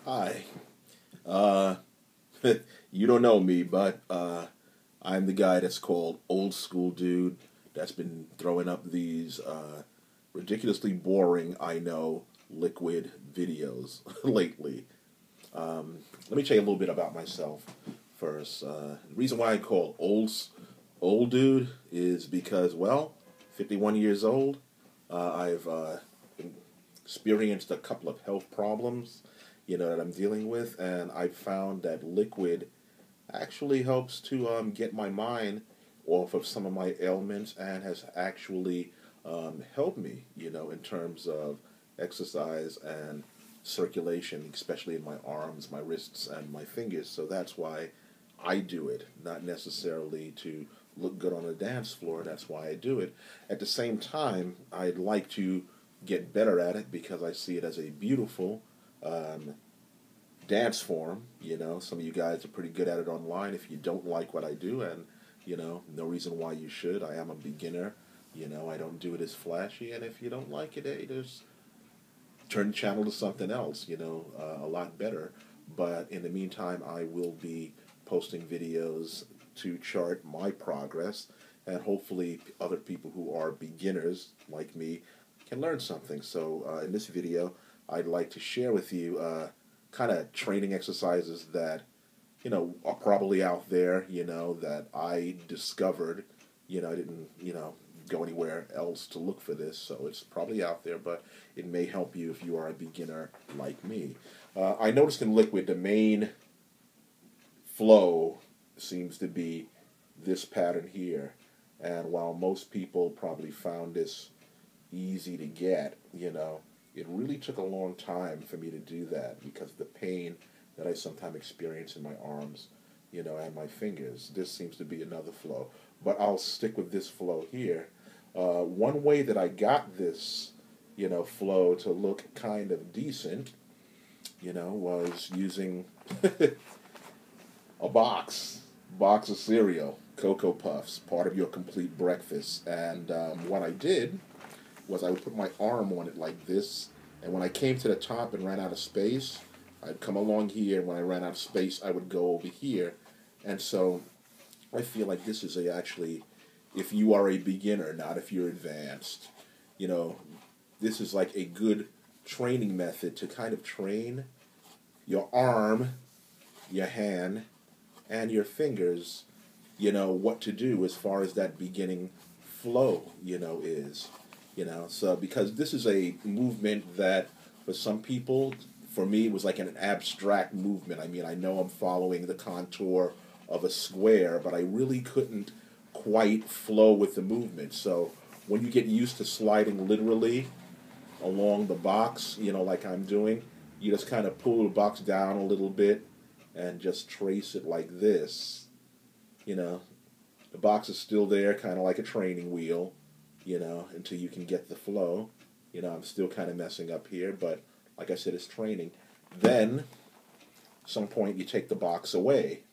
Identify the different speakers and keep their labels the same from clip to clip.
Speaker 1: Hi. Uh, you don't know me, but I'm the guy that's called Old School Dude that's been throwing up these ridiculously boring, I know, liquid videos lately. Let me tell you a little bit about myself first. The reason why I call old dude is because, well, 51 years old. I've experienced a couple of health problems, that I'm dealing with, and I found that liquid actually helps to get my mind off of some of my ailments and has actually helped me, in terms of exercise and circulation, especially in my arms, my wrists, and my fingers. So that's why I do it, not necessarily to look good on a dance floor. That's why I do it. At the same time, I'd like to get better at it because I see it as a beautiful um, dance form. Some of you guys are pretty good at it online. If you don't like what I do, and no reason why you should. I am a beginner. I don't do it as flashy, and if you don't like it, hey, just turn the channel to something else. A lot better. But in the meantime, I will be posting videos to chart my progress, and hopefully other people who are beginners like me can learn something. So in this video, I'd like to share with you kind of training exercises that are probably out there, that I discovered. I didn't, go anywhere else to look for this, so it's probably out there, but it may help you if you are a beginner like me. I noticed in liquid, the main flow seems to be this pattern here, and while most people probably found this easy to get, it really took a long time for me to do that because of the pain that I sometimes experience in my arms, and my fingers. This seems to be another flow, but I'll stick with this flow here. One way that I got this, flow to look kind of decent, was using a box of cereal, Cocoa Puffs, part of your complete breakfast. And what I did was I would put my arm on it like this, and when I came to the top and ran out of space, I'd come along here, and when I ran out of space, I would go over here. And so I feel like this is actually, if you are a beginner, not if you're advanced, you know, this is like a good training method to kind of train your arm, your hand, and your fingers, what to do as far as that beginning flow, is. So because this is a movement that for some people, for me, it was like an abstract movement. I mean, I know I'm following the contour of a square, but I really couldn't quite flow with the movement. So when you get used to sliding literally along the box, like I'm doing, you just kind of pull the box down a little bit and just trace it like this. You know, the box is still there, kind of like a training wheel, until you can get the flow. I'm still kind of messing up here, but like I said, it's training. Then, some point, you take the box away.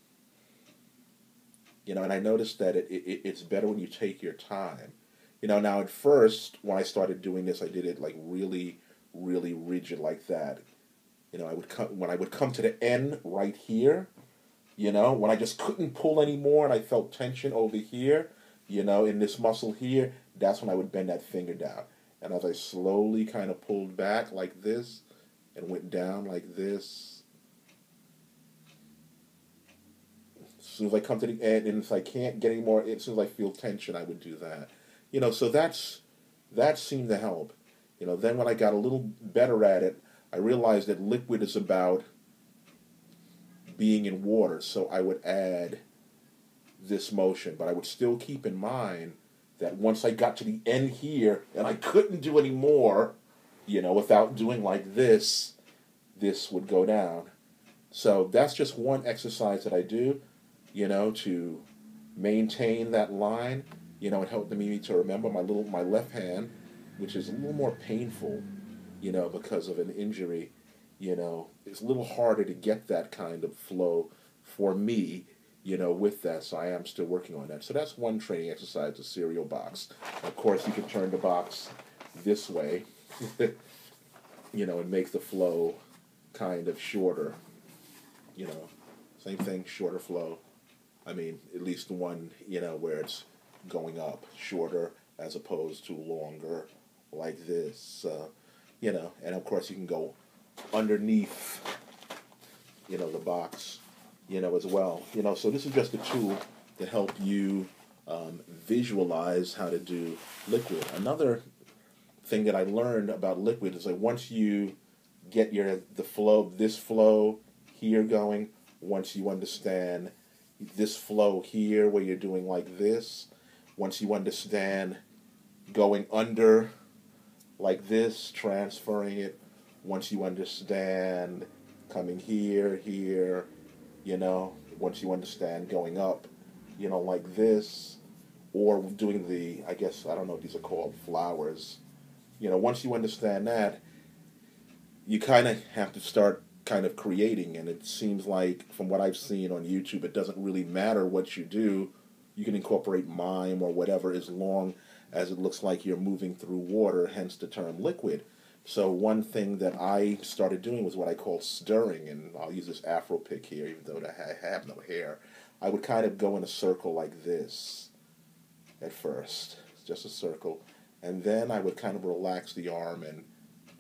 Speaker 1: And I noticed that it's better when you take your time. Now at first, when I started doing this, I did it like really, really rigid like that. When I would come to the end right here, when I just couldn't pull anymore and I felt tension over here, in this muscle here, that's when I would bend that finger down. And as I slowly kind of pulled back like this and went down like this, as soon as I come to the end, and if I can't get any more, as soon as I feel tension, I would do that. So that seemed to help. Then when I got a little better at it, I realized that liquid is about being in water, so I would add this motion, but I would still keep in mind that once I got to the end here and I couldn't do any more, without doing like this would go down. So that's just one exercise that I do, to maintain that line. It helped me to remember my left hand, which is a little more painful, because of an injury. It's a little harder to get that kind of flow for me, with that. So I am still working on that. So that's one training exercise, the cereal box. Of course, you can turn the box this way, and make the flow kind of shorter, you know, same thing, shorter flow. I mean, at least one, where it's going up, shorter as opposed to longer, like this, and of course you can go underneath, the box, as well. So this is just a tool to help you visualize how to do liquid. Another thing that I learned about liquid is like once you get this flow here going, once you understand this flow here where you're doing like this, once you understand going under like this, transferring it, once you understand coming here, once you understand going up, like this, or doing I don't know what these are called, flowers. Once you understand that, you kind of have to start kind of creating, and it seems like from what I've seen on YouTube, it doesn't really matter what you do. You can incorporate mime or whatever as long as it looks like you're moving through water, hence the term liquid. So one thing that I started doing was what I call stirring, and I'll use this Afro pick here, even though I have no hair. I would kind of go in a circle like this at first, just a circle, and then I would kind of relax the arm and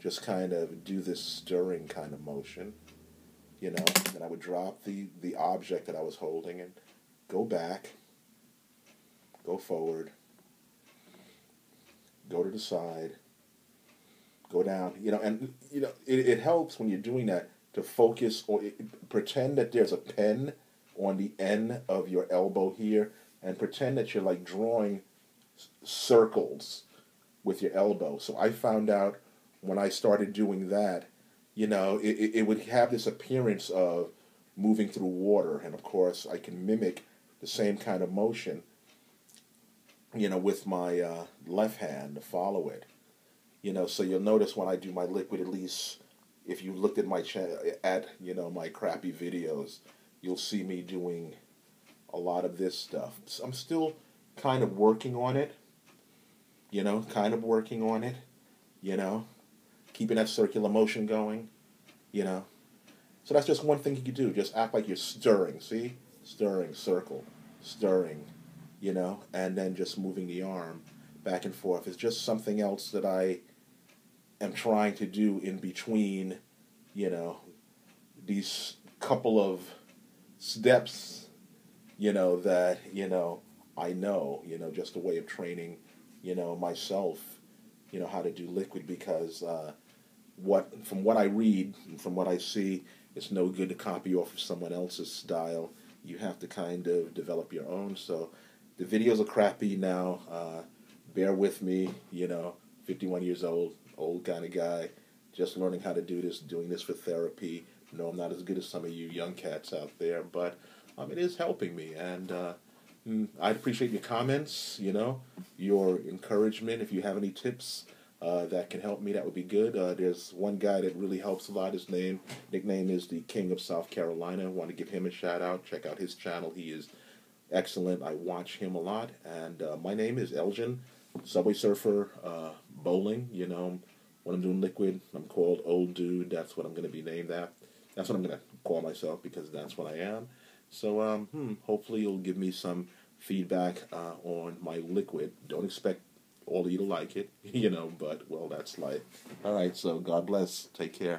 Speaker 1: just kind of do this stirring kind of motion, and I would drop the object that I was holding and go back, go forward, go to the side, go down, and it helps when you're doing that to focus or pretend that there's a pen on the end of your elbow here, and pretend that you're like drawing circles with your elbow. So I found out when I started doing that, it would have this appearance of moving through water, and of course I can mimic the same kind of motion, with my left hand to follow it. So you'll notice when I do my liquid, at least if you looked at my my crappy videos, you'll see me doing a lot of this stuff. So I'm still kind of working on it, keeping that circular motion going, So that's just one thing you could do. Just act like you're stirring, see? Stirring, circle, stirring, and then just moving the arm back and forth. It's just something else that I am trying to do in between, these couple of steps, that, I know, just a way of training, myself, how to do liquid, because from what I read and from what I see, it's no good to copy off of someone else's style. You have to kind of develop your own. So the videos are crappy now. Bear with me, 51 years old kind of guy, just learning how to do this, doing this for therapy. No, I'm not as good as some of you young cats out there, but it is helping me, and I'd appreciate your comments, your encouragement. If you have any tips that can help me, that would be good. There's one guy that really helps a lot. His nickname is the King of South Carolina. I want to give him a shout out. Check out his channel. He is excellent. I watch him a lot. And my name is Elgin, Subway Surfer, Bowling. When I'm doing liquid, I'm called Old Dude. That's what I'm going to be named at. That's what I'm going to call myself, because that's what I am. So hopefully you'll give me some feedback on my liquid. Don't expect all of you to like it, but, well, that's life. All right, so God bless. Take care.